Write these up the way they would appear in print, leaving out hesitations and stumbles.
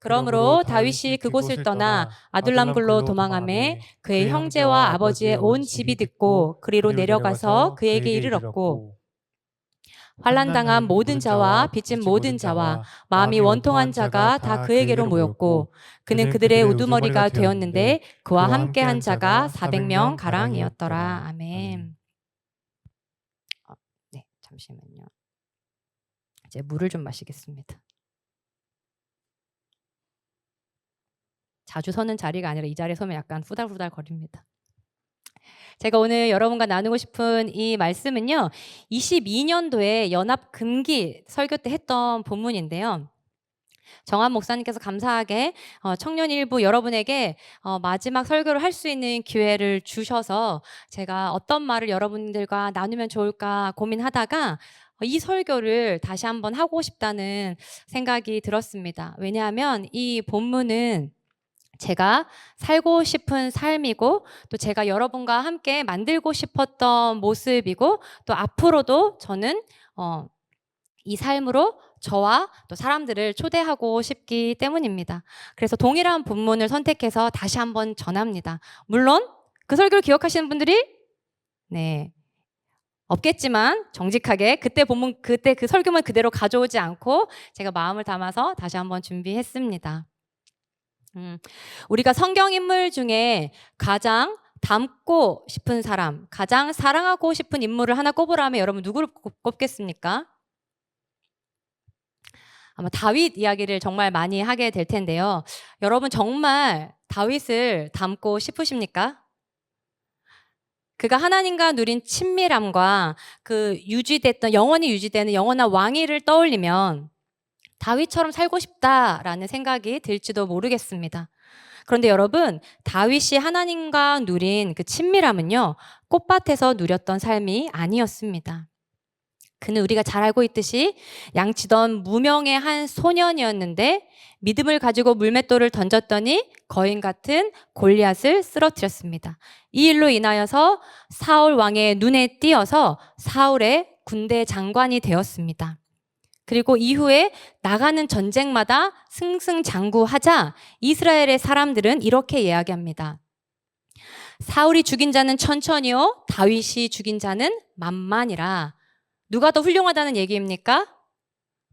그러므로 다윗이 그곳을 떠나 아둘람굴로 도망하매 그의 형제와 아버지의 온 집이 듣고 그리로 내려가서 그에게 이르렀고 환난당한 모든 자와 빚진 모든 자와 마음이 원통한 자가 다 그에게로 모였고 그는 그들의 우두머리가 되었는데 그와 함께한 자가 400명 가량이었더라. 아멘. 네, 잠시만요. 이제 물을 좀 마시겠습니다. 자주 서는 자리가 아니라 이 자리에 서면 약간 후달후달 거립니다. 제가 오늘 여러분과 나누고 싶은 이 말씀은요. 22년도에 연합 금기 설교 때 했던 본문인데요. 정한 목사님께서 감사하게 청년일부 여러분에게 마지막 설교를 할 수 있는 기회를 주셔서 제가 어떤 말을 여러분들과 나누면 좋을까 고민하다가 이 설교를 다시 한번 하고 싶다는 생각이 들었습니다. 왜냐하면 이 본문은 제가 살고 싶은 삶이고 또 제가 여러분과 함께 만들고 싶었던 모습이고 또 앞으로도 저는 이 삶으로 저와 또 사람들을 초대하고 싶기 때문입니다. 그래서 동일한 본문을 선택해서 다시 한번 전합니다. 물론 그 설교를 기억하시는 분들이 네 없겠지만 정직하게 그때 그 설교만 그대로 가져오지 않고 제가 마음을 담아서 다시 한번 준비했습니다. 우리가 성경 인물 중에 가장 닮고 싶은 사람, 가장 사랑하고 싶은 인물을 하나 꼽으라면 여러분 누구를 꼽겠습니까? 아마 다윗 이야기를 정말 많이 하게 될 텐데요. 여러분 정말 다윗을 닮고 싶으십니까? 그가 하나님과 누린 친밀함과 영원히 유지되는 영원한 왕위를 떠올리면 다윗처럼 살고 싶다라는 생각이 들지도 모르겠습니다. 그런데 여러분, 다윗이 하나님과 누린 그 친밀함은요, 꽃밭에서 누렸던 삶이 아니었습니다. 그는 우리가 잘 알고 있듯이 양치던 무명의 한 소년이었는데 믿음을 가지고 물맷돌을 던졌더니 거인 같은 골리앗을 쓰러뜨렸습니다. 이 일로 인하여서 사울 왕의 눈에 띄어서 사울의 군대 장관이 되었습니다. 그리고 이후에 나가는 전쟁마다 승승장구하자 이스라엘의 사람들은 이렇게 이야기합니다. 사울이 죽인 자는 천천히요, 다윗이 죽인 자는 만만이라. 누가 더 훌륭하다는 얘기입니까?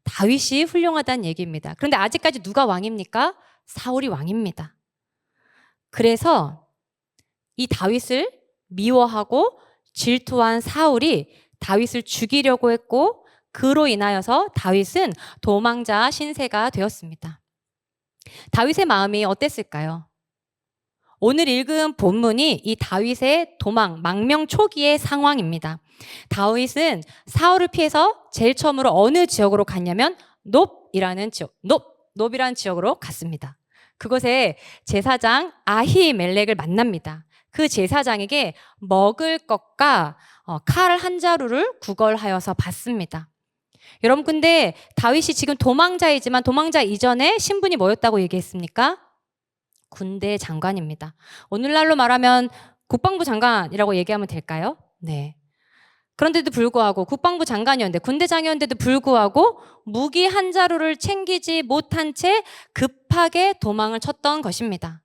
다윗이 훌륭하다는 얘기입니다. 그런데 아직까지 누가 왕입니까? 사울이 왕입니다. 그래서 이 다윗을 미워하고 질투한 사울이 다윗을 죽이려고 했고 그로 인하여서 다윗은 도망자 신세가 되었습니다. 다윗의 마음이 어땠을까요? 오늘 읽은 본문이 이 다윗의 도망, 망명 초기의 상황입니다. 다윗은 사울을 피해서 제일 처음으로 어느 지역으로 갔냐면 놉이라는 지역으로 갔습니다. 그곳에 제사장 아히멜렉을 만납니다. 그 제사장에게 먹을 것과 칼 한 자루를 구걸하여서 받습니다. 여러분 근데 다윗이 지금 도망자이지만 도망자 이전에 신분이 뭐였다고 얘기했습니까? 군대 장관입니다. 오늘날로 말하면 국방부 장관이라고 얘기하면 될까요? 네. 그런데도 불구하고 국방부 장관이었는데 군대장이었는데도 불구하고 무기 한 자루를 챙기지 못한 채 급하게 도망을 쳤던 것입니다.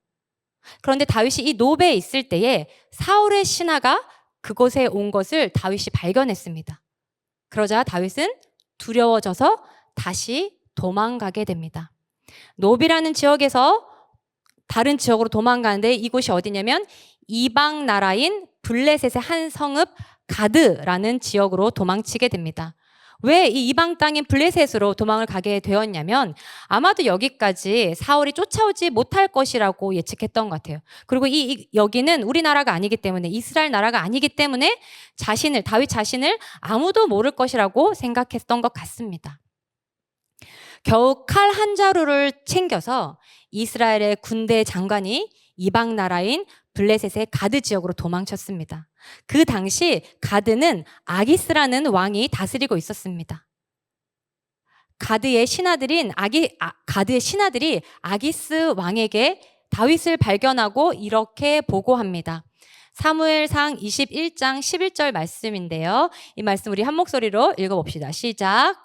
그런데 다윗이 이 노베에 있을 때에 사울의 신하가 그곳에 온 것을 다윗이 발견했습니다. 그러자 다윗은 두려워져서 다시 도망가게 됩니다. 노비라는 지역에서 다른 지역으로 도망가는데 이곳이 어디냐면 이방 나라인 블레셋의 한 성읍 가드라는 지역으로 도망치게 됩니다. 왜 이 이방 땅인 블레셋으로 도망을 가게 되었냐면 아마도 여기까지 사울이 쫓아오지 못할 것이라고 예측했던 것 같아요. 그리고 여기는 우리나라가 아니기 때문에 이스라엘 나라가 아니기 때문에 다윗 자신을 아무도 모를 것이라고 생각했던 것 같습니다. 겨우 칼 한 자루를 챙겨서 이스라엘의 군대 장관이 이방 나라인 블레셋의 가드 지역으로 도망쳤습니다. 그 당시 가드는 아기스라는 왕이 다스리고 있었습니다. 가드의 신하들이 아기스 왕에게 다윗을 발견하고 이렇게 보고합니다. 사무엘상 21장 11절 말씀인데요. 이 말씀 우리 한 목소리로 읽어봅시다. 시작.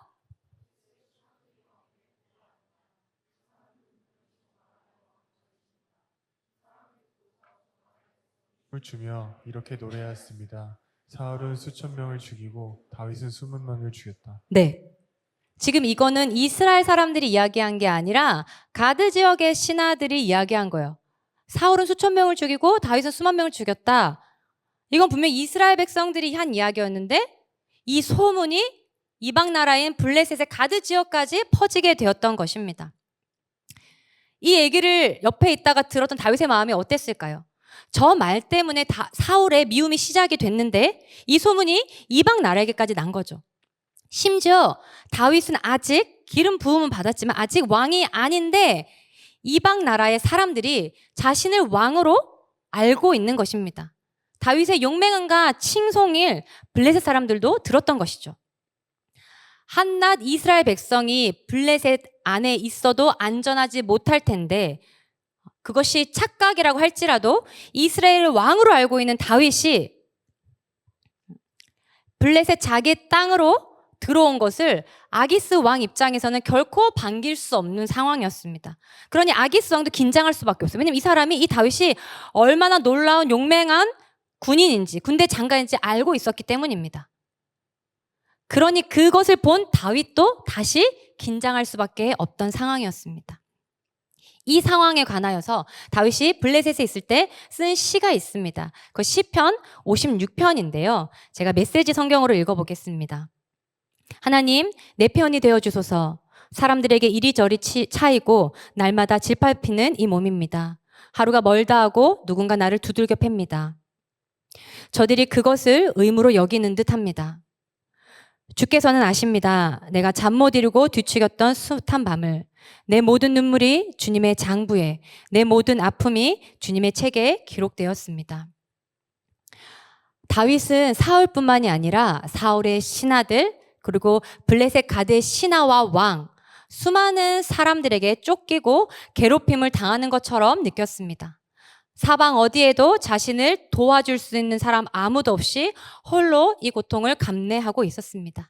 을 주며 이렇게 노래하였습니다. 사울은 수천 명을 죽이고 다윗은 수만 명을 죽였다. 네. 지금 이거는 이스라엘 사람들이 이야기한 게 아니라 가드 지역의 신하들이 이야기한 거예요. 사울은 수천 명을 죽이고 다윗은 수만 명을 죽였다. 이건 분명 이스라엘 백성들이 한 이야기였는데 이 소문이 이방 나라인 블레셋의 가드 지역까지 퍼지게 되었던 것입니다. 이 얘기를 옆에 있다가 들었던 다윗의 마음이 어땠을까요? 저 말 때문에 사울의 미움이 시작이 됐는데 이 소문이 이방 나라에게까지 난 거죠. 심지어 다윗은 아직 기름 부음은 받았지만 아직 왕이 아닌데 이방 나라의 사람들이 자신을 왕으로 알고 있는 것입니다. 다윗의 용맹함과 칭송일 블레셋 사람들도 들었던 것이죠. 한낱 이스라엘 백성이 블레셋 안에 있어도 안전하지 못할 텐데 그것이 착각이라고 할지라도 이스라엘을 왕으로 알고 있는 다윗이 블레셋 자기 땅으로 들어온 것을 아기스 왕 입장에서는 결코 반길 수 없는 상황이었습니다. 그러니 아기스 왕도 긴장할 수밖에 없어요. 왜냐하면 이 사람이 이 다윗이 얼마나 놀라운 용맹한 군인인지 군대 장관인지 알고 있었기 때문입니다. 그러니 그것을 본 다윗도 다시 긴장할 수밖에 없던 상황이었습니다. 이 상황에 관하여서 다윗이 블레셋에 있을 때 쓴 시가 있습니다. 그 시편 56편인데요. 제가 메시지 성경으로 읽어보겠습니다. 하나님, 내 편이 되어주소서. 사람들에게 이리저리 차이고 날마다 질밟히는 이 몸입니다. 하루가 멀다 하고 누군가 나를 두들겨 팹니다. 저들이 그것을 의무로 여기는 듯합니다. 주께서는 아십니다. 내가 잠 못 이루고 뒤척였던 숱한 밤을, 내 모든 눈물이 주님의 장부에, 내 모든 아픔이 주님의 책에 기록되었습니다. 다윗은 사울뿐만이 아니라 사울의 신하들, 그리고 블레셋 가드의 신하와 왕, 수많은 사람들에게 쫓기고 괴롭힘을 당하는 것처럼 느꼈습니다. 사방 어디에도 자신을 도와줄 수 있는 사람 아무도 없이 홀로 이 고통을 감내하고 있었습니다.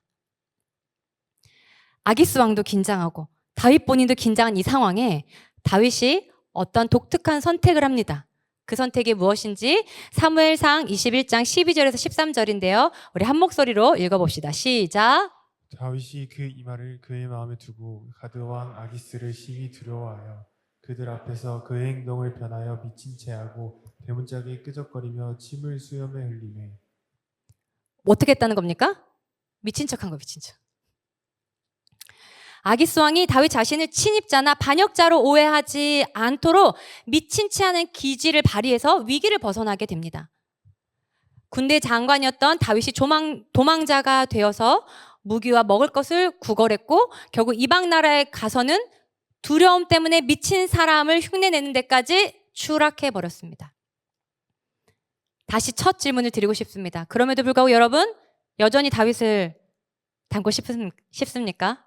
아기스 왕도 긴장하고 다윗 본인도 긴장한 이 상황에 다윗이 어떤 독특한 선택을 합니다. 그 선택이 무엇인지 사무엘상 21장 12절에서 13절인데요. 우리 한 목소리로 읽어봅시다. 시작. 다윗이 그 이 말을 그의 마음에 두고 가드 왕 아기스를 심히 두려워하여 그들 앞에서 그의 행동을 변하여 미친 채하고 대문짝에 끄적거리며 침을 수염에 흘리매. 어떻게 했다는 겁니까? 미친 척한 거, 미친 척. 아기스 왕이 다윗 자신을 친입자나 반역자로 오해하지 않도록 미친 채 하는 기지를 발휘해서 위기를 벗어나게 됩니다. 군대 장관이었던 다윗이 도망자가 되어서 무기와 먹을 것을 구걸했고 결국 이방 나라에 가서는 두려움 때문에 미친 사람을 흉내내는 데까지 추락해 버렸습니다. 다시 첫 질문을 드리고 싶습니다. 그럼에도 불구하고 여러분 여전히 다윗을 닮고 싶습니까?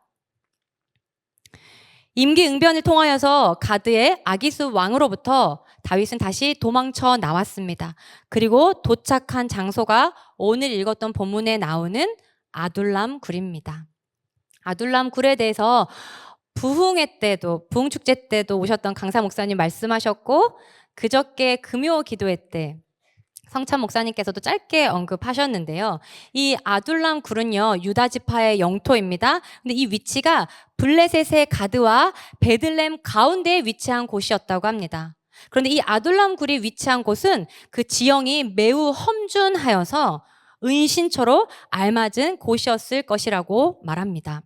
임기응변을 통하여서 가드의 아기스 왕으로부터 다윗은 다시 도망쳐 나왔습니다. 그리고 도착한 장소가 오늘 읽었던 본문에 나오는 아둘람 굴입니다. 아둘람 굴에 대해서 부흥회 때도, 부흥축제 때도 오셨던 강사 목사님 말씀하셨고 그저께 금요 기도회 때 성찬 목사님께서도 짧게 언급하셨는데요. 이 아둘람 굴은요, 유다 지파의 영토입니다. 근데 이 위치가 블레셋의 가드와 베들렘 가운데에 위치한 곳이었다고 합니다. 그런데 이 아둘람 굴이 위치한 곳은 그 지형이 매우 험준하여서 은신처로 알맞은 곳이었을 것이라고 말합니다.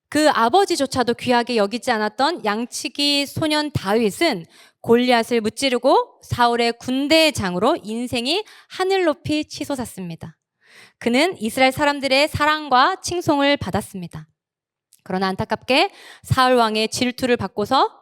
그 아버지조차도 귀하게 여기지 않았던 양치기 소년 다윗은 골리앗을 무찌르고 사울의 군대장으로 인생이 하늘 높이 치솟았습니다. 그는 이스라엘 사람들의 사랑과 칭송을 받았습니다. 그러나 안타깝게 사울 왕의 질투를 받고서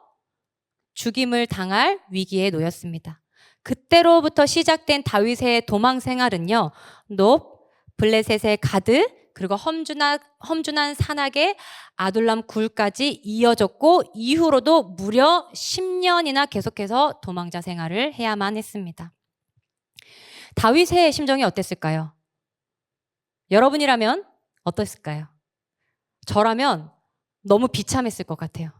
죽임을 당할 위기에 놓였습니다. 그때로부터 시작된 다윗의 도망 생활은요, 높, 블레셋의 가드, 그리고 험준한 산악의 아둘람 굴까지 이어졌고 이후로도 무려 10년이나 계속해서 도망자 생활을 해야만 했습니다. 다윗의 심정이 어땠을까요? 여러분이라면 어땠을까요? 저라면 너무 비참했을 것 같아요.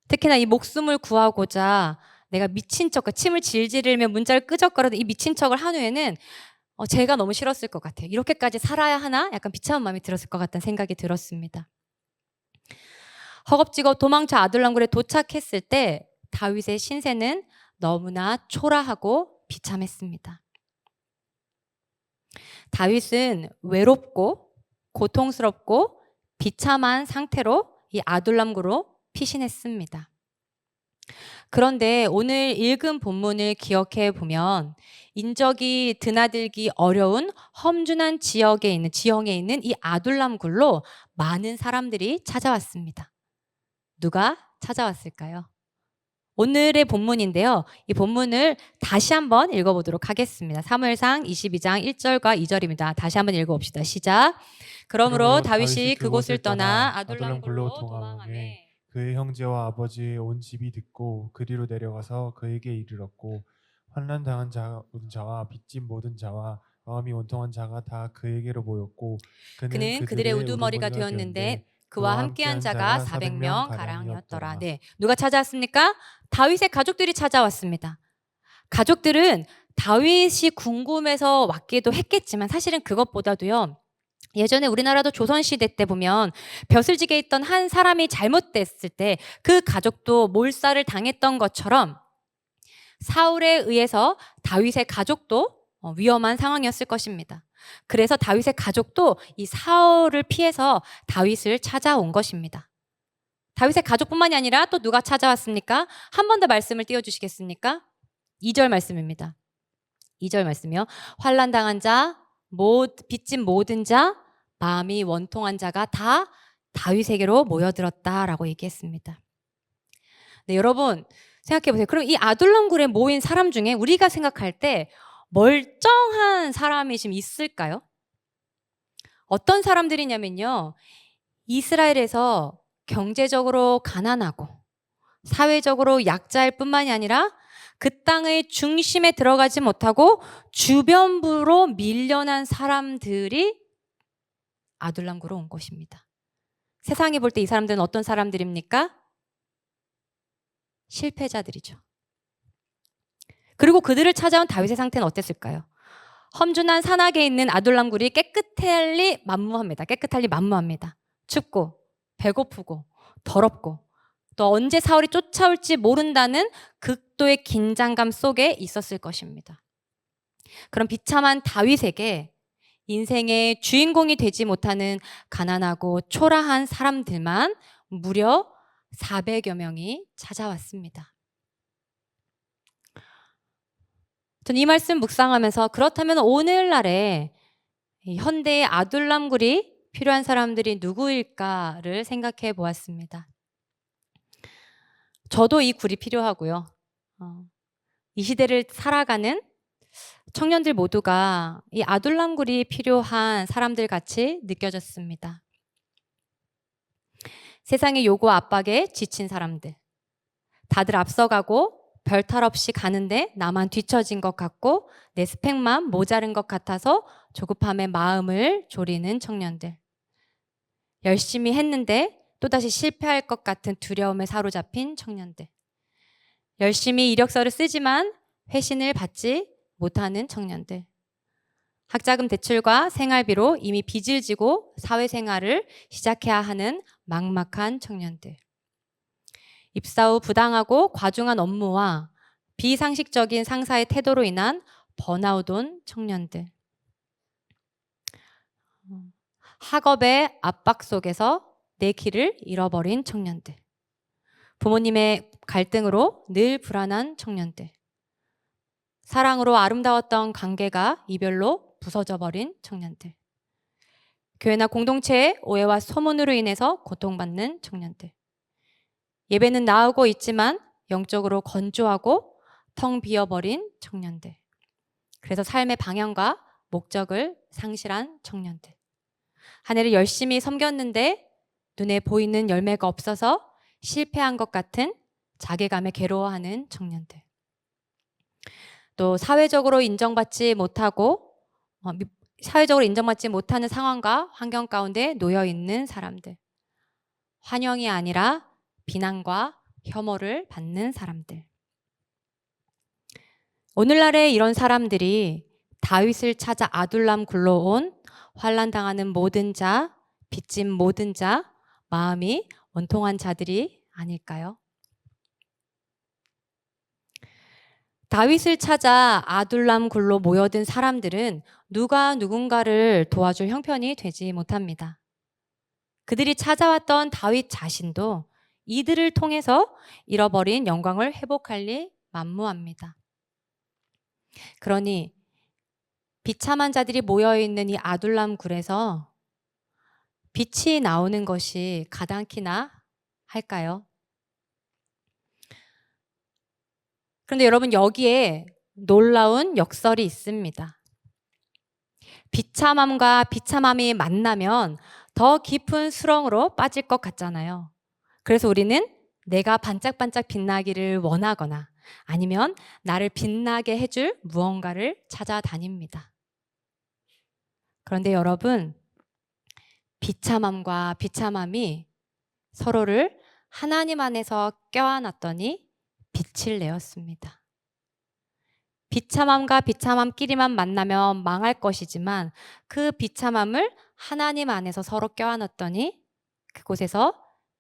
특히나 이 목숨을 구하고자 내가 미친 척, 침을 질질 흘리며 문자를 끄적거리던 이 미친 척을 한 후에는 제가 너무 싫었을 것 같아요. 이렇게까지 살아야 하나? 약간 비참한 마음이 들었을 것 같다는 생각이 들었습니다. 허겁지겁 도망쳐 아둘람굴에 도착했을 때 다윗의 신세는 너무나 초라하고 비참했습니다. 다윗은 외롭고 고통스럽고 비참한 상태로 이 아둘람굴로 피신했습니다. 그런데 오늘 읽은 본문을 기억해 보면 인적이 드나들기 어려운 험준한 지형에 있는 이 아둘람굴로 많은 사람들이 찾아왔습니다. 누가 찾아왔을까요? 오늘의 본문인데요. 이 본문을 다시 한번 읽어보도록 하겠습니다. 사무엘상 22장 1절과 2절입니다. 다시 한번 읽어봅시다. 시작. 그러므로 다윗이 그곳을 떠나 아둘람굴로 도망하매 그의 형제와 아버지의 온 집이 듣고 그리로 내려가서 그에게 이르렀고 환난 당한 자와 빚진 모든 자와 마음이 원통한 자가 다 그에게로 모였고 그는 그들의 우두머리가 되었는데 그와 함께한 자가 400명 가량이었더라. 네, 누가 찾아왔습니까? 다윗의 가족들이 찾아왔습니다. 가족들은 다윗이 궁금해서 왔기도 했겠지만 사실은 그것보다도요. 예전에 우리나라도 조선시대 때 보면 벼슬지게 있던 한 사람이 잘못됐을 때 그 가족도 몰살을 당했던 것처럼 사울에 의해서 다윗의 가족도 위험한 상황이었을 것입니다. 그래서 다윗의 가족도 이 사울을 피해서 다윗을 찾아온 것입니다. 다윗의 가족뿐만이 아니라 또 누가 찾아왔습니까? 한 번 더 말씀을 띄워주시겠습니까? 2절 말씀입니다. 2절 말씀이요. 환난당한 자, 빚진 모든 자, 마음이 원통한 자가 다 다윗에게로 모여들었다라고 얘기했습니다. 네, 여러분 생각해 보세요. 그럼 이 아둘람굴에 모인 사람 중에 우리가 생각할 때 멀쩡한 사람이 지금 있을까요? 어떤 사람들이냐면요. 이스라엘에서 경제적으로 가난하고 사회적으로 약자일 뿐만이 아니라 그 땅의 중심에 들어가지 못하고 주변부로 밀려난 사람들이 아둘람굴로 온 것입니다. 세상이 볼 때 이 사람들은 어떤 사람들입니까? 실패자들이죠. 그리고 그들을 찾아온 다윗의 상태는 어땠을까요? 험준한 산악에 있는 아둘람굴이 깨끗할리 만무합니다. 춥고 배고프고 더럽고 또 언제 사울이 쫓아올지 모른다는 극도의 긴장감 속에 있었을 것입니다. 그럼 비참한 다윗에게 인생의 주인공이 되지 못하는 가난하고 초라한 사람들만 무려 400여 명이 찾아왔습니다. 전 이 말씀 묵상하면서 그렇다면 오늘날에 현대의 아둘람굴이 필요한 사람들이 누구일까를 생각해 보았습니다. 저도 이 굴이 필요하고요. 이 시대를 살아가는 청년들 모두가 이 아둘람굴이 필요한 사람들 같이 느껴졌습니다. 세상의 요구 압박에 지친 사람들, 다들 앞서가고 별탈 없이 가는데 나만 뒤처진 것 같고 내 스펙만 모자른 것 같아서 조급함에 마음을 졸이는 청년들, 열심히 했는데 또다시 실패할 것 같은 두려움에 사로잡힌 청년들, 열심히 이력서를 쓰지만 회신을 받지 못하는 청년들, 학자금 대출과 생활비로 이미 빚을 지고 사회생활을 시작해야 하는 막막한 청년들, 입사 후 부당하고 과중한 업무와 비상식적인 상사의 태도로 인한 번아웃 온 청년들, 학업의 압박 속에서 내 길을 잃어버린 청년들, 부모님의 갈등으로 늘 불안한 청년들, 사랑으로 아름다웠던 관계가 이별로 부서져 버린 청년들, 교회나 공동체의 오해와 소문으로 인해서 고통받는 청년들, 예배는 나오고 있지만 영적으로 건조하고 텅 비어버린 청년들, 그래서 삶의 방향과 목적을 상실한 청년들, 한 해를 열심히 섬겼는데 눈에 보이는 열매가 없어서 실패한 것 같은 자괴감에 괴로워하는 청년들, 또 사회적으로 인정받지 못하는 상황과 환경 가운데 놓여 있는 사람들, 환영이 아니라 비난과 혐오를 받는 사람들, 오늘날의 이런 사람들이 다윗을 찾아 아둘람 굴러온 환난당하는 모든 자, 빚진 모든 자, 마음이 원통한 자들이 아닐까요? 다윗을 찾아 아둘람 굴로 모여든 사람들은 누가 누군가를 도와줄 형편이 되지 못합니다. 그들이 찾아왔던 다윗 자신도 이들을 통해서 잃어버린 영광을 회복할 리 만무합니다. 그러니 비참한 자들이 모여있는 이 아둘람 굴에서 빛이 나오는 것이 가당키나 할까요? 그런데 여러분, 여기에 놀라운 역설이 있습니다. 비참함과 비참함이 만나면 더 깊은 수렁으로 빠질 것 같잖아요. 그래서 우리는 내가 반짝반짝 빛나기를 원하거나 아니면 나를 빛나게 해줄 무언가를 찾아다닙니다. 그런데 여러분, 비참함과 비참함이 서로를 하나님 안에서 껴안았더니 빛을 내었습니다. 비참함과 비참함끼리만 만나면 망할 것이지만 그 비참함을 하나님 안에서 서로 껴안았더니 그곳에서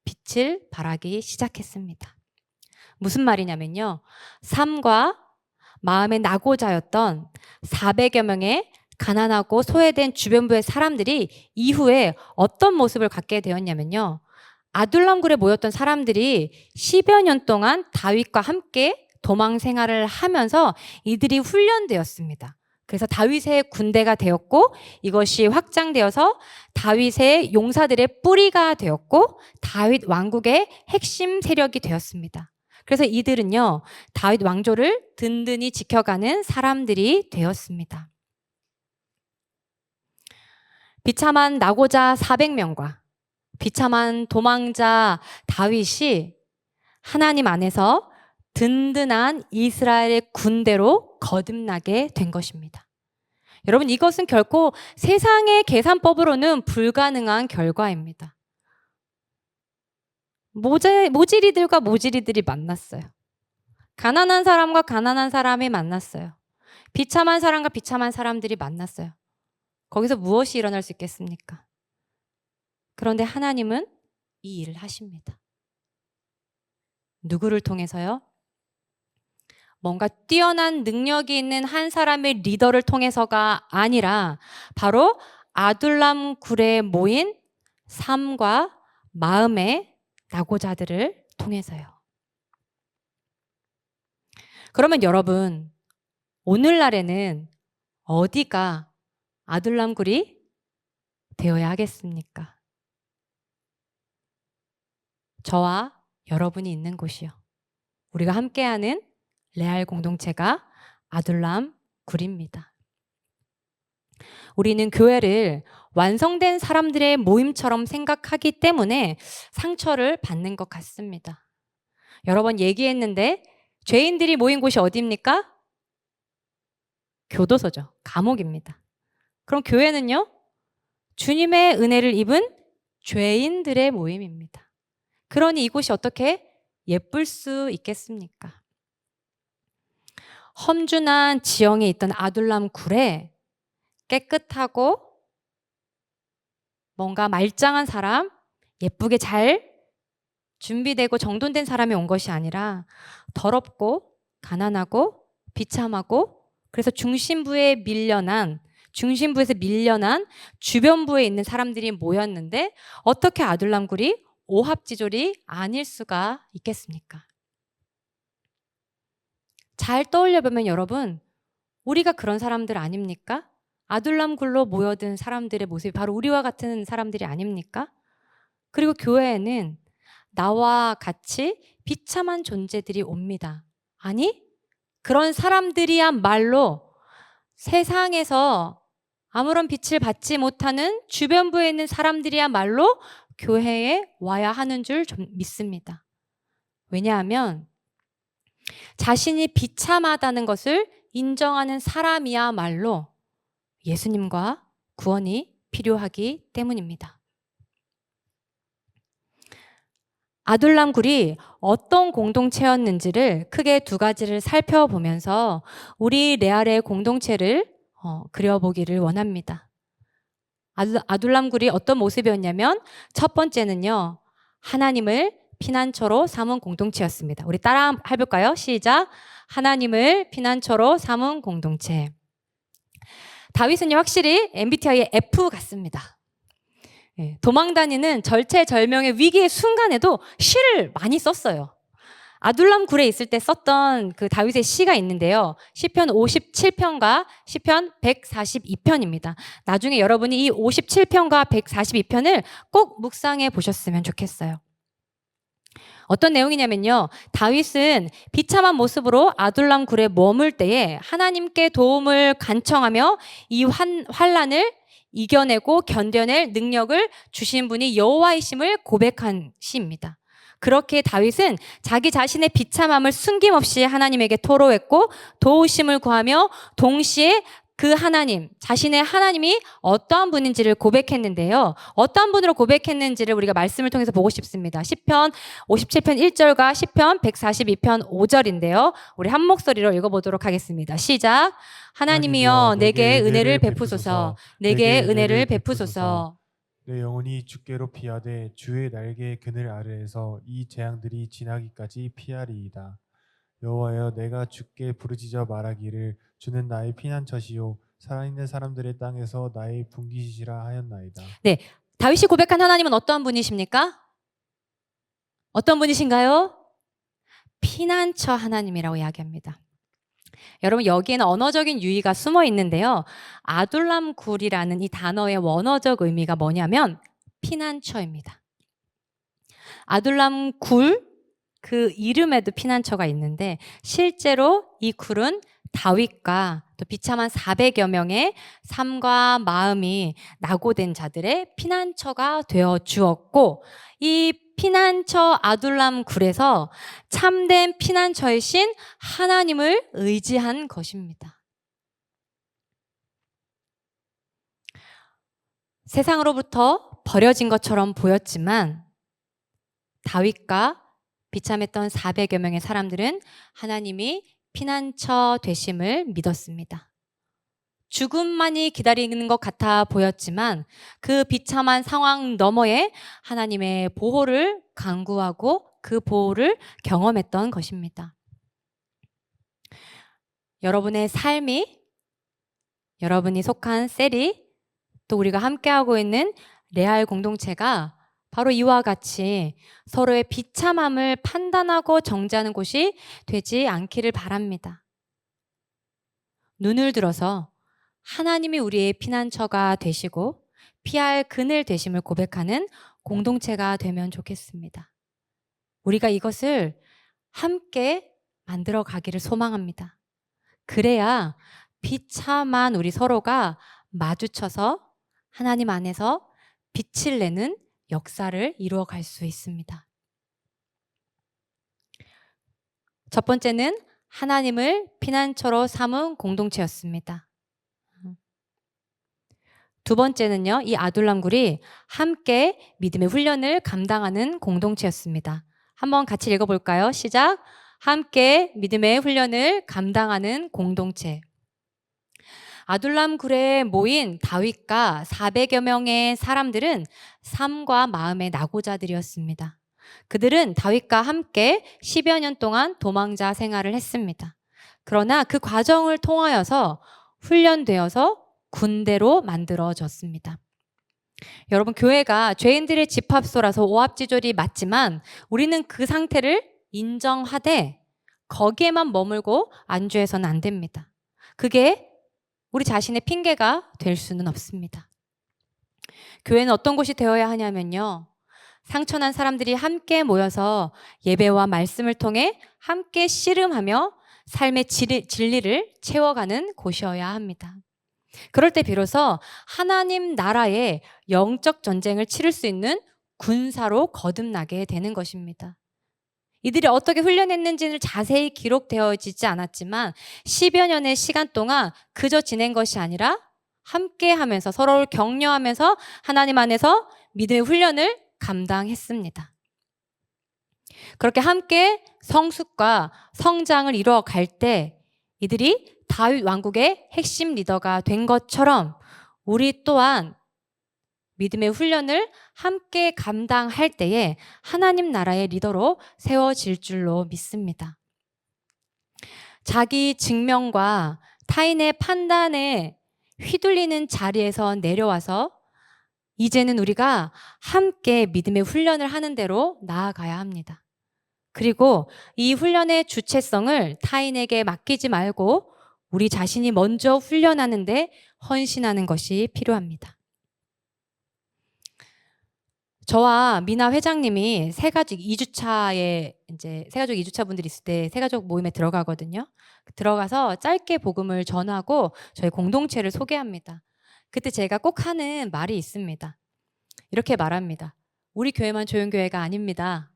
빛을 발하기 시작했습니다. 무슨 말이냐면요. 삶과 마음의 낙오자였던 400여 명의 가난하고 소외된 주변부의 사람들이 이후에 어떤 모습을 갖게 되었냐면요. 아둘람굴에 모였던 사람들이 10여 년 동안 다윗과 함께 도망 생활을 하면서 이들이 훈련되었습니다. 그래서 다윗의 군대가 되었고 이것이 확장되어서 다윗의 용사들의 뿌리가 되었고 다윗 왕국의 핵심 세력이 되었습니다. 그래서 이들은요, 다윗 왕조를 든든히 지켜가는 사람들이 되었습니다. 비참한 낙오자 400명과 비참한 도망자 다윗이 하나님 안에서 든든한 이스라엘의 군대로 거듭나게 된 것입니다. 여러분, 이것은 결코 세상의 계산법으로는 불가능한 결과입니다. 모지리들과 모지리들이 만났어요. 가난한 사람과 가난한 사람이 만났어요. 비참한 사람과 비참한 사람들이 만났어요. 거기서 무엇이 일어날 수 있겠습니까? 그런데 하나님은 이 일을 하십니다. 누구를 통해서요? 뭔가 뛰어난 능력이 있는 한 사람의 리더를 통해서가 아니라 바로 아둘람 굴에 모인 삶과 마음의 낙오자들을 통해서요. 그러면 여러분, 오늘날에는 어디가 아둘람 굴이 되어야 하겠습니까? 저와 여러분이 있는 곳이요. 우리가 함께하는 레알 공동체가 아둘람 굴입니다. 우리는 교회를 완성된 사람들의 모임처럼 생각하기 때문에 상처를 받는 것 같습니다. 여러 번 얘기했는데 죄인들이 모인 곳이 어디입니까? 교도소죠. 감옥입니다. 그럼 교회는요? 주님의 은혜를 입은 죄인들의 모임입니다. 그러니 이곳이 어떻게 예쁠 수 있겠습니까? 험준한 지형에 있던 아둘람 굴에 깨끗하고 뭔가 말짱한 사람, 예쁘게 잘 준비되고 정돈된 사람이 온 것이 아니라 더럽고 가난하고 비참하고 그래서 중심부에서 밀려난 주변부에 있는 사람들이 모였는데 어떻게 아둘람 굴이 오합지졸이 아닐 수가 있겠습니까? 잘 떠올려보면 여러분, 우리가 그런 사람들 아닙니까? 아둘람 굴로 모여든 사람들의 모습이 바로 우리와 같은 사람들이 아닙니까? 그리고 교회에는 나와 같이 비참한 존재들이 옵니다. 아니, 그런 사람들이야말로 세상에서 아무런 빛을 받지 못하는 주변부에 있는 사람들이야말로 교회에 와야 하는 줄 좀 믿습니다. 왜냐하면 자신이 비참하다는 것을 인정하는 사람이야말로 예수님과 구원이 필요하기 때문입니다. 아둘람 굴이 어떤 공동체였는지를 크게 두 가지를 살펴보면서 우리 레알의 공동체를 그려보기를 원합니다. 아둘람 굴이 어떤 모습이었냐면 첫 번째는요, 하나님을 피난처로 삼은 공동체였습니다. 우리 따라 해볼까요? 시작. 하나님을 피난처로 삼은 공동체. 다윗은요, 확실히 MBTI의 F 같습니다. 도망다니는 절체절명의 위기의 순간에도 시를 많이 썼어요. 아둘람 굴에 있을 때 썼던 그 다윗의 시가 있는데요. 시편 57편과 시편 142편입니다. 나중에 여러분이 이 57편과 142편을 꼭 묵상해 보셨으면 좋겠어요. 어떤 내용이냐면요. 다윗은 비참한 모습으로 아둘람 굴에 머물 때에 하나님께 도움을 간청하며 이 환난을 이겨내고 견뎌낼 능력을 주신 분이 여호와이심을 고백한 시입니다. 그렇게 다윗은 자기 자신의 비참함을 숨김없이 하나님에게 토로했고 도우심을 구하며 동시에 그 하나님, 자신의 하나님이 어떠한 분인지를 고백했는데요. 어떠한 분으로 고백했는지를 우리가 말씀을 통해서 보고 싶습니다. 시편 57편 1절과 시편 142편 5절인데요. 우리 한 목소리로 읽어보도록 하겠습니다. 시작. 하나님이여 내게 은혜를 베푸소서. 내게 은혜를 베푸소서. 내 영혼이 주께로 피하되 주의 날개의 그늘 아래에서 이 재앙들이 지나기까지 피하리이다. 여호와여 내가 주께 부르짖어 말하기를 주는 나의 피난처시요 살아있는 사람들의 땅에서 나의 분깃이시라 하였나이다. 네, 다윗이 고백한 하나님은 어떠한 분이십니까? 어떤 분이신가요? 피난처 하나님이라고 이야기합니다. 여러분 여기에는 언어적인 유의가 숨어 있는데요. 아둘람 굴이라는 이 단어의 원어적 의미가 뭐냐면 피난처입니다. 아둘람 굴 그 이름에도 피난처가 있는데 실제로 이 굴은 다윗과 또 비참한 400여 명의 삶과 마음이 낙오된 자들의 피난처가 되어 주었고 이 피난처 아둘람 굴에서 참된 피난처이신 하나님을 의지한 것입니다. 세상으로부터 버려진 것처럼 보였지만 다윗과 비참했던 400여 명의 사람들은 하나님이 피난처 되심을 믿었습니다. 죽음만이 기다리는 것 같아 보였지만 그 비참한 상황 너머에 하나님의 보호를 간구하고 그 보호를 경험했던 것입니다. 여러분의 삶이, 여러분이 속한 셀이, 또 우리가 함께하고 있는 레알 공동체가 바로 이와 같이 서로의 비참함을 판단하고 정죄하는 곳이 되지 않기를 바랍니다. 눈을 들어서 하나님이 우리의 피난처가 되시고 피할 그늘 되심을 고백하는 공동체가 되면 좋겠습니다. 우리가 이것을 함께 만들어 가기를 소망합니다. 그래야 비참한 우리 서로가 마주쳐서 하나님 안에서 빛을 내는 역사를 이루어 갈 수 있습니다. 첫 번째는 하나님을 피난처로 삼은 공동체였습니다. 두 번째는요, 이 아둘람 굴이 함께 믿음의 훈련을 감당하는 공동체였습니다. 한번 같이 읽어볼까요? 시작. 함께 믿음의 훈련을 감당하는 공동체. 아둘람 굴에 모인 다윗과 400여 명의 사람들은 삶과 마음의 낙오자들이었습니다. 그들은 다윗과 함께 10여 년 동안 도망자 생활을 했습니다. 그러나 그 과정을 통하여서 훈련되어서 군대로 만들어졌습니다. 여러분, 교회가 죄인들의 집합소라서 오합지졸이 맞지만 우리는 그 상태를 인정하되 거기에만 머물고 안주해서는 안 됩니다. 그게 우리 자신의 핑계가 될 수는 없습니다. 교회는 어떤 곳이 되어야 하냐면요, 상처난 사람들이 함께 모여서 예배와 말씀을 통해 함께 씨름하며 삶의 진리를 채워가는 곳이어야 합니다. 그럴 때 비로소 하나님 나라의 영적 전쟁을 치를 수 있는 군사로 거듭나게 되는 것입니다. 이들이 어떻게 훈련했는지는 자세히 기록되어지지 않았지만 10여 년의 시간 동안 그저 지낸 것이 아니라 함께 하면서 서로를 격려하면서 하나님 안에서 믿음의 훈련을 감당했습니다. 그렇게 함께 성숙과 성장을 이루어갈 때 이들이 다윗 왕국의 핵심 리더가 된 것처럼 우리 또한 믿음의 훈련을 함께 감당할 때에 하나님 나라의 리더로 세워질 줄로 믿습니다. 자기 증명과 타인의 판단에 휘둘리는 자리에서 내려와서 이제는 우리가 함께 믿음의 훈련을 하는 대로 나아가야 합니다. 그리고 이 훈련의 주체성을 타인에게 맡기지 말고 우리 자신이 먼저 훈련하는데 헌신하는 것이 필요합니다. 저와 미나 회장님이 새가족 2주차에 이제 새가족 2주차 분들이 있을 때 새가족 모임에 들어가거든요. 들어가서 짧게 복음을 전하고 저희 공동체를 소개합니다. 그때 제가 꼭 하는 말이 있습니다. 이렇게 말합니다. 우리 교회만 좋은 교회가 아닙니다.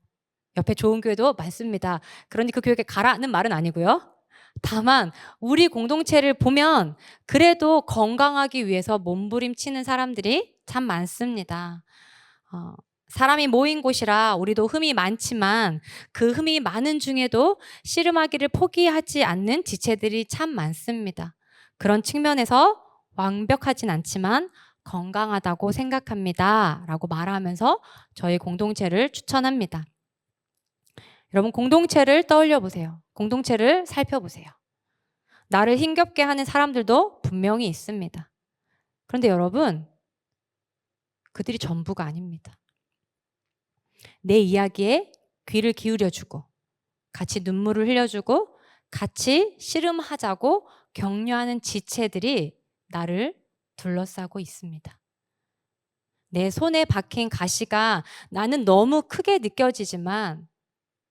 옆에 좋은 교회도 많습니다. 그러니 그 교회에 가라는 말은 아니고요. 다만 우리 공동체를 보면 그래도 건강하기 위해서 몸부림치는 사람들이 참 많습니다. 사람이 모인 곳이라 우리도 흠이 많지만 그 흠이 많은 중에도 씨름하기를 포기하지 않는 지체들이 참 많습니다. 그런 측면에서 완벽하진 않지만 건강하다고 생각합니다. 라고 말하면서 저희 공동체를 추천합니다. 여러분, 공동체를 떠올려 보세요. 공동체를 살펴보세요. 나를 힘겹게 하는 사람들도 분명히 있습니다. 그런데 여러분, 그들이 전부가 아닙니다. 내 이야기에 귀를 기울여주고 같이 눈물을 흘려주고 같이 씨름하자고 격려하는 지체들이 나를 둘러싸고 있습니다. 내 손에 박힌 가시가 나는 너무 크게 느껴지지만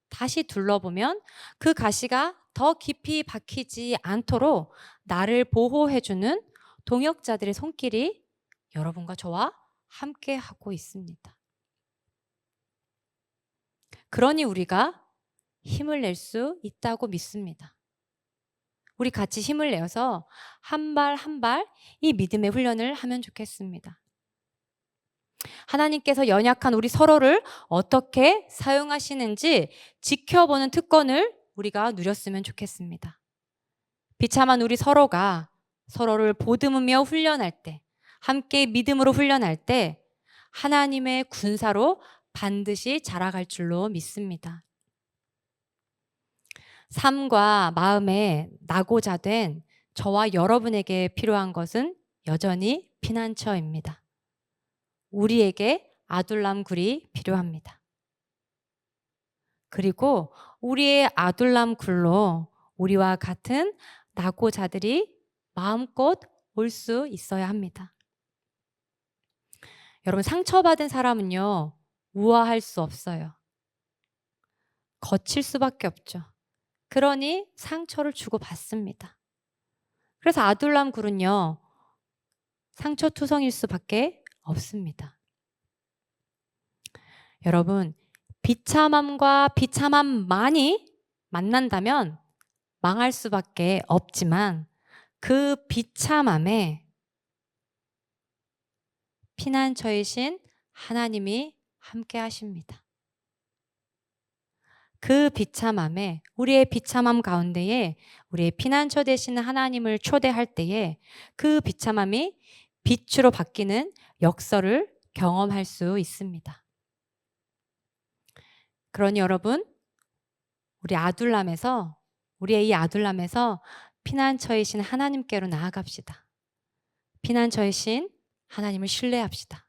다시 둘러보면 그 가시가 더 깊이 박히지 않도록 나를 보호해주는 동역자들의 손길이 여러분과 저와 함께 하고 있습니다. 그러니 우리가 힘을 낼 수 있다고 믿습니다. 우리 같이 힘을 내어서 한 발 한 발 이 믿음의 훈련을 하면 좋겠습니다. 하나님께서 연약한 우리 서로를 어떻게 사용하시는지 지켜보는 특권을 우리가 누렸으면 좋겠습니다. 비참한 우리 서로가 서로를 보듬으며 훈련할 때, 함께 믿음으로 훈련할 때 하나님의 군사로 반드시 자라갈 줄로 믿습니다. 삶과 마음에 낙오자 된 저와 여러분에게 필요한 것은 여전히 피난처입니다. 우리에게 아둘람 굴이 필요합니다. 그리고 우리의 아둘람 굴로 우리와 같은 낙오자들이 마음껏 올 수 있어야 합니다. 여러분, 상처받은 사람은요, 우아할 수 없어요. 거칠 수밖에 없죠. 그러니 상처를 주고받습니다. 그래서 아둘람 굴은요, 상처투성일 수밖에 없습니다. 여러분, 비참함과 비참함만이 만난다면 망할 수밖에 없지만 그 비참함에 피난처이신 하나님이 함께 하십니다. 그 비참함에, 우리의 비참함 가운데에 우리의 피난처 되시는 하나님을 초대할 때에 그 비참함이 빛으로 바뀌는 역설을 경험할 수 있습니다. 그러니 여러분, 우리의 이 아둘람에서 피난처이신 하나님께로 나아갑시다. 피난처이신 하나님을 신뢰합시다.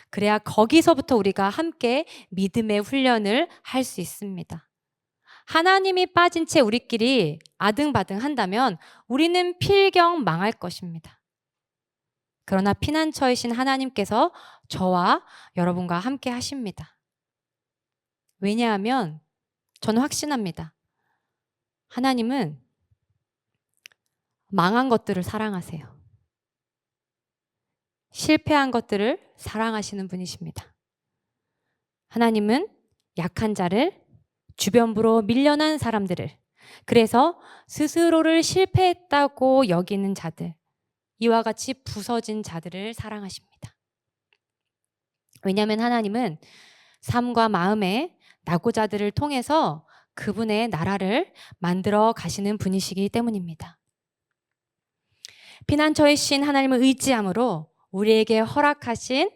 그래야 거기서부터 우리가 함께 믿음의 훈련을 할 수 있습니다. 하나님이 빠진 채 우리끼리 아등바등 한다면 우리는 필경 망할 것입니다. 그러나 피난처이신 하나님께서 저와 여러분과 함께 하십니다. 왜냐하면 저는 확신합니다. 하나님은 망한 것들을 사랑하세요. 실패한 것들을 사랑하시는 분이십니다. 하나님은 약한 자를, 주변부로 밀려난 사람들을, 그래서 스스로를 실패했다고 여기는 자들, 이와 같이 부서진 자들을 사랑하십니다. 왜냐하면 하나님은 삶과 마음에 낙오자들을 통해서 그분의 나라를 만들어 가시는 분이시기 때문입니다. 피난처의 신 하나님을 의지함으로 우리에게 허락하신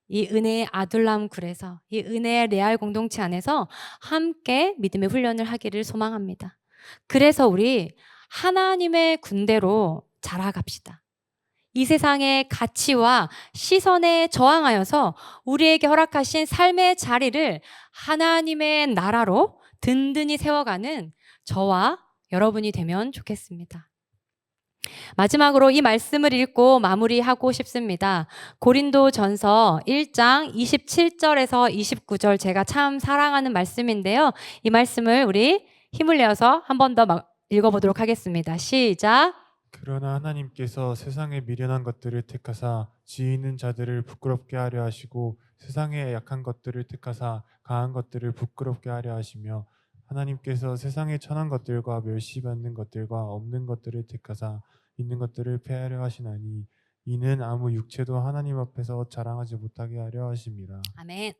이 은혜의 아둘람 굴에서, 이 은혜의 레알 공동체 안에서 함께 믿음의 훈련을 하기를 소망합니다. 그래서 우리 하나님의 군대로 자라갑시다. 이 세상의 가치와 시선에 저항하여서 우리에게 허락하신 삶의 자리를 하나님의 나라로 든든히 세워가는 저와 여러분이 되면 좋겠습니다. 마지막으로 이 말씀을 읽고 마무리하고 싶습니다. 고린도전서 1장 27절에서 29절, 제가 참 사랑하는 말씀인데요. 이 말씀을 우리 힘을 내어서 한 번 더 읽어보도록 하겠습니다. 시작. 그러나 하나님께서 세상의 미련한 것들을 택하사 지혜 있는 자들을 부끄럽게 하려 하시고 세상의 약한 것들을 택하사 강한 것들을 부끄럽게 하려 하시며 하나님께서 세상의 천한 것들과 멸시받는 것들과 없는 것들을 택하사 있는 것들을 폐하려 하시나니 이는 아무 육체도 하나님 앞에서 자랑하지 못하게 하려 하심이라. 아멘.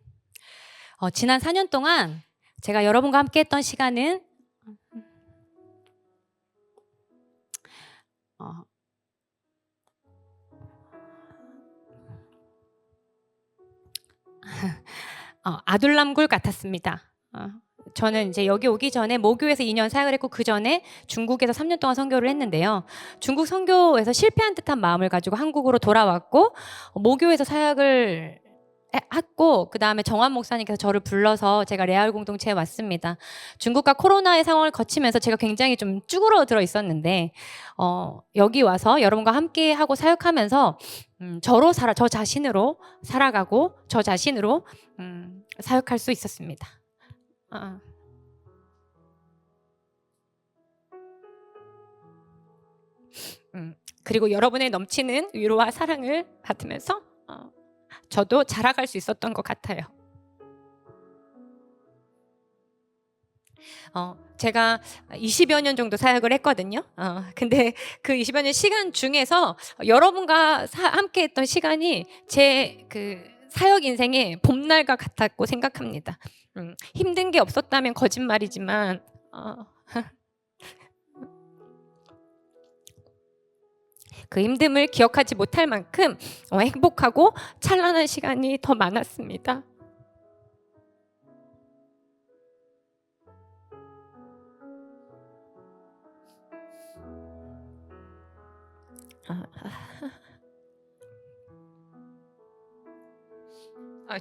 지난 4년 동안 제가 여러분과 함께 했던 시간은 아둘람굴 같았습니다. 저는 이제 여기 오기 전에 모교에서 2년 사역을 했고, 그 전에 중국에서 3년 동안 선교를 했는데요. 중국 선교에서 실패한 듯한 마음을 가지고 한국으로 돌아왔고, 모교에서 사역을 했고, 그 다음에 정환 목사님께서 저를 불러서 제가 레알 공동체에 왔습니다. 중국과 코로나의 상황을 거치면서 제가 굉장히 좀 쭈그러들어 있었는데, 여기 와서 여러분과 함께 하고 사역하면서 저 자신으로 살아가고 저 자신으로 사역할 수 있었습니다. 그리고 여러분의 넘치는 위로와 사랑을 받으면서 저도 자라갈 수 있었던 것 같아요. 제가 20여 년 정도 사역을 했거든요. 근데 그 20여 년 시간 중에서 여러분과 함께 했던 시간이 제 그 사역 인생의 봄날과 같았고 생각합니다. 힘든 게 없었다면 거짓말이지만 그 힘듦을 기억하지 못할 만큼 행복하고 찬란한 시간이 더 많았습니다.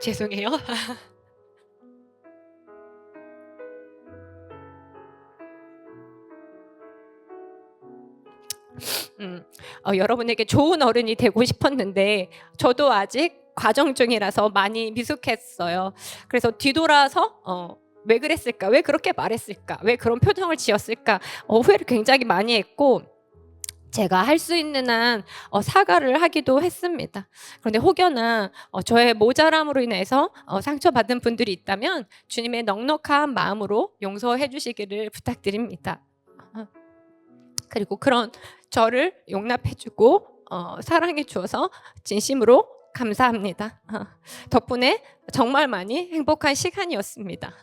죄송해요. 여러분에게 좋은 어른이 되고 싶었는데 저도 아직 과정 중이라서 많이 미숙했어요. 그래서 뒤돌아서 왜 그랬을까? 왜 그렇게 말했을까? 왜 그런 표정을 지었을까? 후회를 굉장히 많이 했고, 제가 할 수 있는 한 사과를 하기도 했습니다. 그런데 혹여나 저의 모자람으로 인해서 상처받은 분들이 있다면 주님의 넉넉한 마음으로 용서해 주시기를 부탁드립니다. 그리고 그런 저를 용납해주고 사랑해 주어서 진심으로 감사합니다. 덕분에 정말 많이 행복한 시간이었습니다.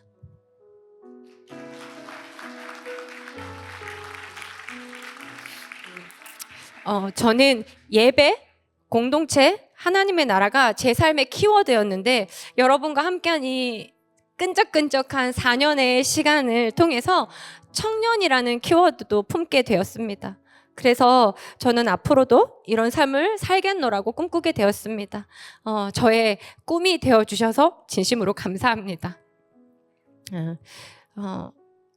저는 예배, 공동체, 하나님의 나라가 제 삶의 키워드였는데, 여러분과 함께한 이 끈적끈적한 4년의 시간을 통해서 청년이라는 키워드도 품게 되었습니다. 그래서 저는 앞으로도 이런 삶을 살겠노라고 꿈꾸게 되었습니다. 저의 꿈이 되어주셔서 진심으로 감사합니다.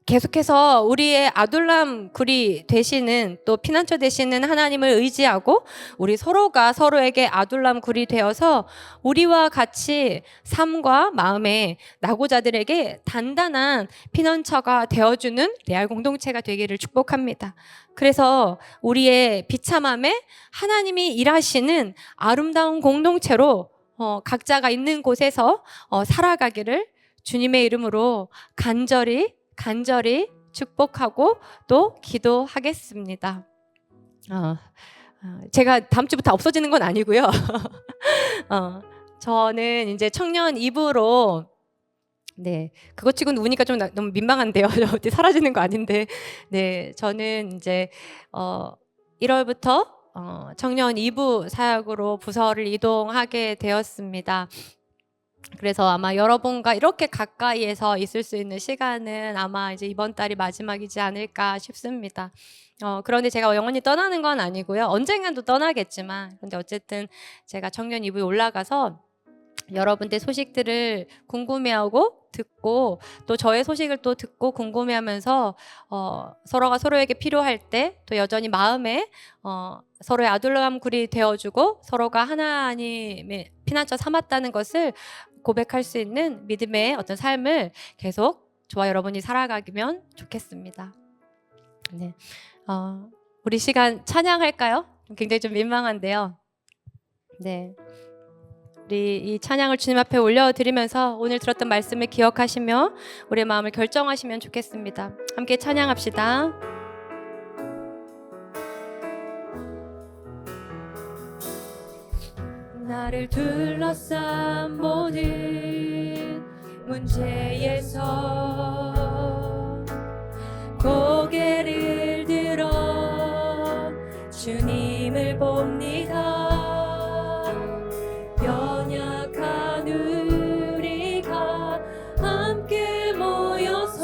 계속해서 우리의 아둘람 굴이 되시는, 또 피난처 되시는 하나님을 의지하고 우리 서로가 서로에게 아둘람 굴이 되어서 우리와 같이 삶과 마음의 낙오자들에게 단단한 피난처가 되어주는 레알 공동체가 되기를 축복합니다. 그래서 우리의 비참함에 하나님이 일하시는 아름다운 공동체로 각자가 있는 곳에서 살아가기를 주님의 이름으로 간절히 축복하고 또 기도하겠습니다. 제가 다음 주부터 없어지는 건 아니고요. 저는 이제 청년 2부로 네, 그것 치고는 우니까 좀 너무 민망한데요. 저 어디 사라지는 거 아닌데. 네, 저는 이제 1월부터 청년 2부 사역으로 부서를 이동하게 되었습니다. 그래서 아마 여러분과 이렇게 가까이에서 있을 수 있는 시간은 아마 이제 이번 달이 마지막이지 않을까 싶습니다. 그런데 제가 영원히 떠나는 건 아니고요. 언젠간 또 떠나겠지만, 근데 어쨌든 제가 청년 2부에 올라가서 여러분들 소식들을 궁금해하고 듣고 또 저의 소식을 또 듣고 궁금해하면서 서로가 서로에게 필요할 때 또 여전히 마음에 서로의 아둘람굴이 되어주고 서로가 하나님의 피난처 삼았다는 것을 고백할 수 있는 믿음의 어떤 삶을 계속 저와 여러분이 살아가면 좋겠습니다. 네, 우리 시간 찬양할까요? 굉장히 좀 민망한데요. 네. 우리 이 찬양을 주님 앞에 올려드리면서 오늘 들었던 말씀을 기억하시며 우리의 마음을 결정하시면 좋겠습니다. 함께 찬양합시다. 나를 둘러싼 모든 문제에서 고개를 들어 주님을 봅니다. 연약한 우리가 함께 모여서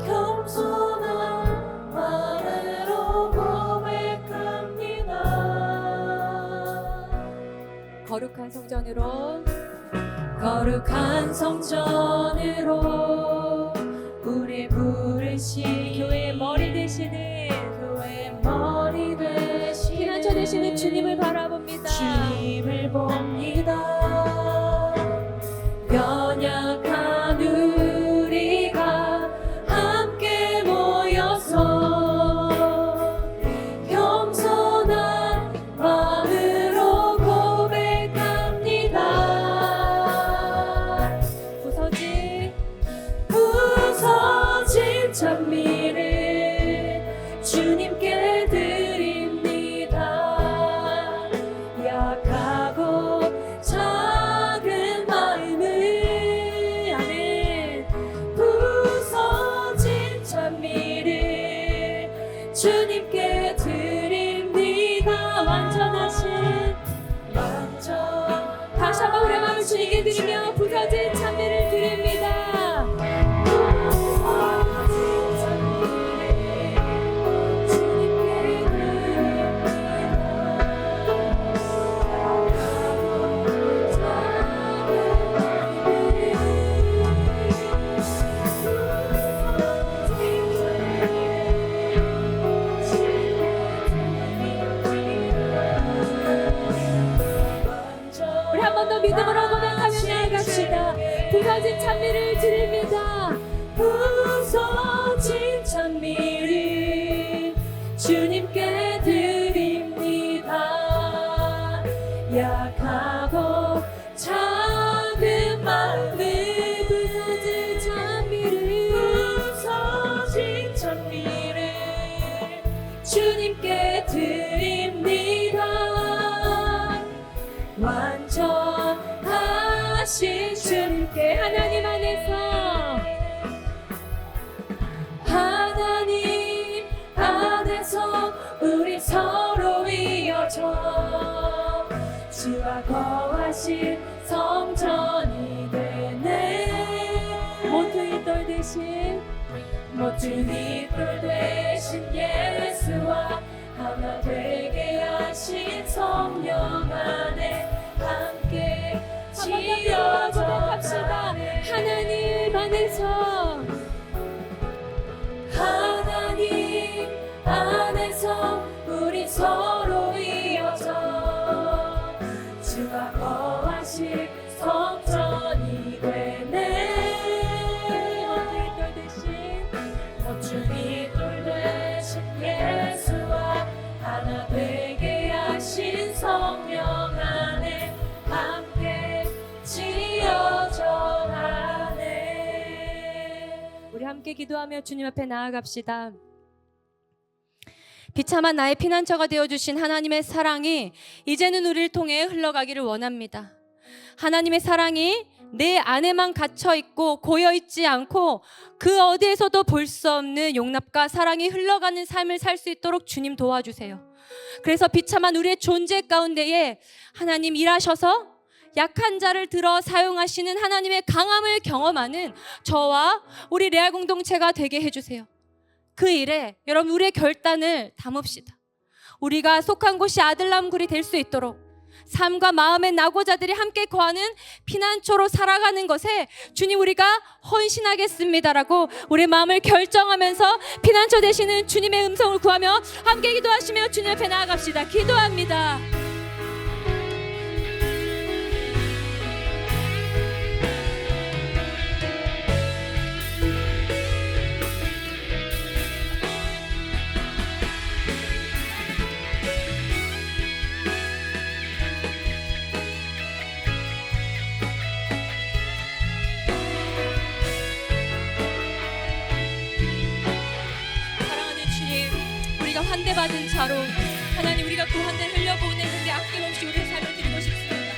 겸손한 마음으로 고백합니다. 거룩한 성전으로 우리 부르신 교회의 머리 되시는 피난처 되시는 주님을 바라봅니다. 주님을 봅니다. 연약한 우리가 함께 모여서 겸손한 마음으로 고백합니다. 부서진 찬미를 주님께 드립니다. 약하고 작은 마음을 아멘. 부서진 찬미를 주님께 드립니다. 다시 한번 우리 마음을 주님께 드리며 부서진 찬미를 드립니다. 우리 한 번 더 믿음으로 고백하며 나아갑시다. 부서진 찬미를 드립니다. 부서진 찬미를 주님께 드립니다. 약하고 작은 마음을 부서진 찬미를 주님께 드립니다. 완전하신 주님께 하나님 안에서 우리 서로 이어져 주와 거하실 성전이 되네. 모퉁이 돌 대신 예수와 하나 되게 하신 성령 안에 함께 지어져 갑시다. 하나님 안에서 우리 서로 이어져 주가 거하실 성전이 되네. 모퉁이 돌 대신 예수와 하나 되게 하신 성령 안에 함께 지어져 가네. 우리 함께 기도하며 주님 앞에 나아갑시다. 비참한 나의 피난처가 되어주신 하나님의 사랑이 이제는 우리를 통해 흘러가기를 원합니다. 하나님의 사랑이 내 안에만 갇혀 있고 고여 있지 않고 그 어디에서도 볼 수 없는 용납과 사랑이 흘러가는 삶을 살 수 있도록 주님 도와주세요. 그래서 비참한 우리의 존재 가운데에 하나님 일하셔서 약한 자를 들어 사용하시는 하나님의 강함을 경험하는 저와 우리 레알 공동체가 되게 해주세요. 그 일에 여러분 우리의 결단을 담읍시다. 우리가 속한 곳이 아들람굴이 될 수 있도록 삶과 마음의 낙오자들이 함께 거하는 피난처로 살아가는 것에 주님 우리가 헌신하겠습니다라고 우리의 마음을 결정하면서 피난처 되시는 주님의 음성을 구하며 함께 기도하시며 주님 앞에 나아갑시다. 기도합니다. 환대받은 자로 하나님 우리가 그 환대를 흘려보내는데 아낌없이 우리의 삶을 드리고 싶습니다.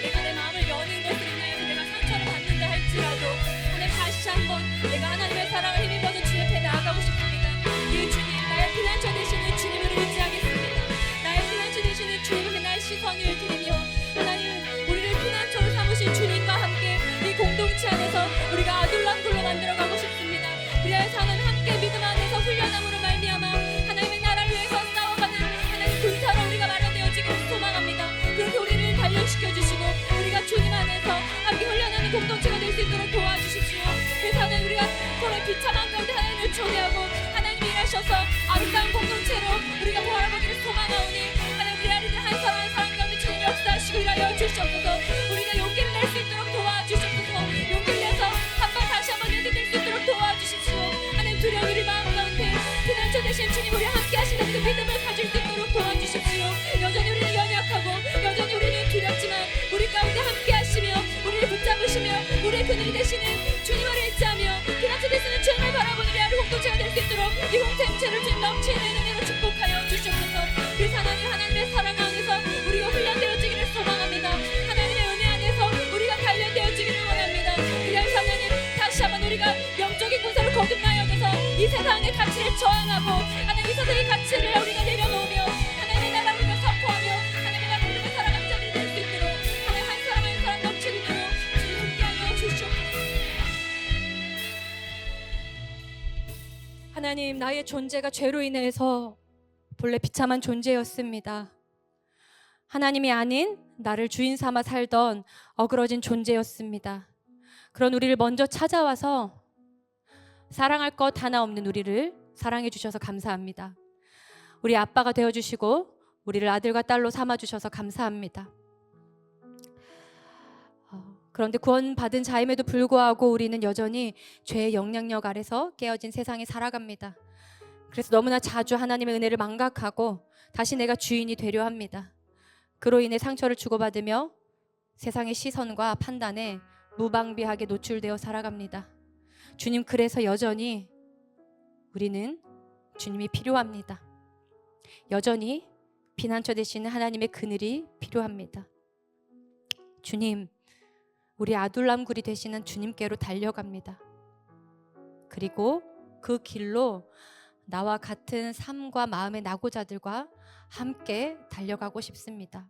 내가 내 마음을 여는 것을 인하여서 내가 상처를 받는다 할지라도 하나님 다시 한번 내가 하나님의 사랑을 힘입어서 주님 앞에 나아가고 싶습니다. 이 주님 나의 피난처 되시는 주님을 의지하겠습니다. 나의 피난처 되시는 주님에게 나의 시선을 드리며 하나님 우리를 피난처로 삼으신 주님과 함께 이 공동체 안에서 우리가 아둘람굴로 만들어가고 싶습니다. 그래서 하나님 함께 믿음 안에서 훈련함으로 말미암아 하나님의 나라를 위해서 싸워가는 하나님 군사로 우리가 마련되어지기를 소망합니다. 그렇게 우리를 단련시켜주시고 우리가 주님 안에서 함께 훈련하는 공동체가 될 수 있도록 도와주십시오. 그래서 하나님 우리가 서로의 비참한 가운데 하나님을 초대하고 하나님이 일하셔서 아름다운 공동체로 우리가 바라보기를 소망하오니 하나님 우리 아이들 한 사람 한 사람 가운데 주님 역사하시고 일하여 주시옵소서. 우리가 용기를 낼 수 있도록 도와주시옵소서. 용기를 내서 다시 한번 내디딜 수 있도록 도와주십시오. 하나님 두려운 우리 마음 가운데 피난처 되신 주님 우리 함께 하시는 그 믿음을 가질 수 있도록 도와주십시오. 여전히 우리는 연약하고 여전히 우리는 두렵지만 우리 가운데 함께 하시며 우리를 붙잡으시며 우리의 그늘이 되시는 주님을 의지하며 피난처 되시는 주님을 바라보는 우리 아들 공동체가 될 수 있도록 이 공동체를 주님 넘치는 은혜로 축복하여 주시옵소서. 그래서 하나님의 사랑 안에서 우리가 훈련되어지기를 소망합니다. 하나님의 은혜 안에서 우리가 단련되어지기를 원합니다. 그래서 하나님 다시 한번 우리가 영적인 군사를 거듭나여 이 세상의 가치를 저항하고 하나님 이 세상의 가치를 우리가 내려놓으며 하나님의 나라를 우리가 선포하며 하나님의 나라를 우리가 살아가는 자들이 될 수 있도록 하나님 한 사람 한 사람 넘치는 대로 주님 함께하여 주시옵소서. 하나님 나의 존재가 죄로 인해서 본래 비참한 존재였습니다. 하나님이 아닌 나를 주인 삼아 살던 어그러진 존재였습니다. 그런 우리를 먼저 찾아와서 사랑할 것 하나 없는 우리를 사랑해 주셔서 감사합니다. 우리 아빠가 되어주시고 우리를 아들과 딸로 삼아주셔서 감사합니다. 그런데 구원받은 자임에도 불구하고 우리는 여전히 죄의 영향력 아래서 깨어진 세상에 살아갑니다. 그래서 너무나 자주 하나님의 은혜를 망각하고 다시 내가 주인이 되려 합니다. 그로 인해 상처를 주고받으며 세상의 시선과 판단에 무방비하게 노출되어 살아갑니다. 주님 그래서 여전히 우리는 주님이 필요합니다. 여전히 피난처 되시는 하나님의 그늘이 필요합니다. 주님 우리 아둘람굴이 되시는 주님께로 달려갑니다. 그리고 그 길로 나와 같은 삶과 마음의 낙오자들과 함께 달려가고 싶습니다.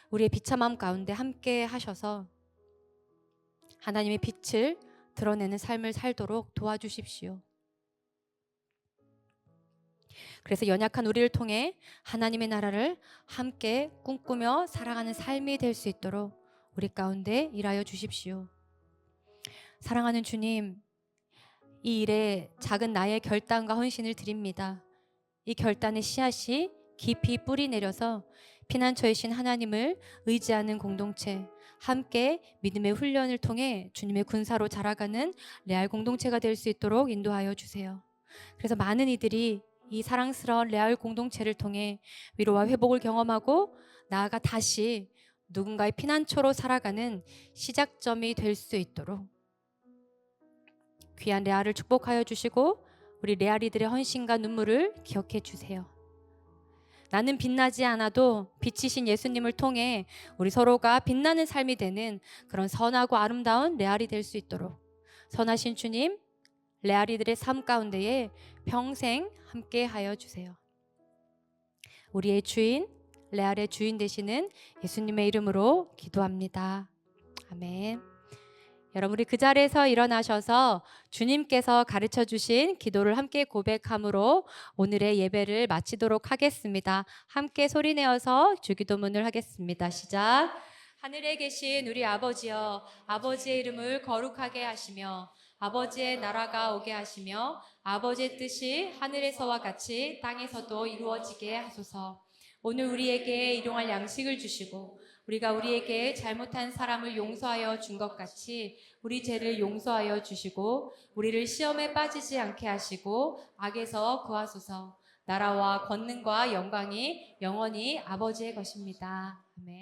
우리의 비참함 가운데 함께 하셔서 하나님의 빛을 드러내는 삶을 살도록 도와주십시오. 그래서 연약한 우리를 통해 하나님의 나라를 함께 꿈꾸며 살아가는 삶이 될 수 있도록 우리 가운데 일하여 주십시오. 사랑하는 주님, 이 일에 작은 나의 결단과 헌신을 드립니다. 이 결단의 씨앗이 깊이 뿌리 내려서 피난처이신 하나님을 의지하는 공동체, 함께 믿음의 훈련을 통해 주님의 군사로 자라가는 레알 공동체가 될 수 있도록 인도하여 주세요. 그래서 많은 이들이 이 사랑스러운 레알 공동체를 통해 위로와 회복을 경험하고 나아가 다시 누군가의 피난처로 살아가는 시작점이 될 수 있도록 귀한 레알을 축복하여 주시고 우리 레알이들의 헌신과 눈물을 기억해 주세요. 나는 빛나지 않아도 빛이신 예수님을 통해 우리 서로가 빛나는 삶이 되는 그런 선하고 아름다운 레알이 될 수 있도록 선하신 주님, 레알이들의 삶 가운데에 평생 함께 하여 주세요. 우리의 주인, 레알의 주인 되시는 예수님의 이름으로 기도합니다. 아멘. 여러분, 우리 그 자리에서 일어나셔서 주님께서 가르쳐 주신 기도를 함께 고백함으로 오늘의 예배를 마치도록 하겠습니다. 함께 소리내어서 주기도문을 하겠습니다. 시작. 하늘에 계신 우리 아버지여, 아버지의 이름을 거룩하게 하시며 아버지의 나라가 오게 하시며 아버지의 뜻이 하늘에서와 같이 땅에서도 이루어지게 하소서. 오늘 우리에게 일용할 양식을 주시고 우리가 우리에게 잘못한 사람을 용서하여 준 것 같이 우리 죄를 용서하여 주시고 우리를 시험에 빠지지 않게 하시고 악에서 구하소서. 나라와 권능과 영광이 영원히 아버지의 것입니다. 아멘.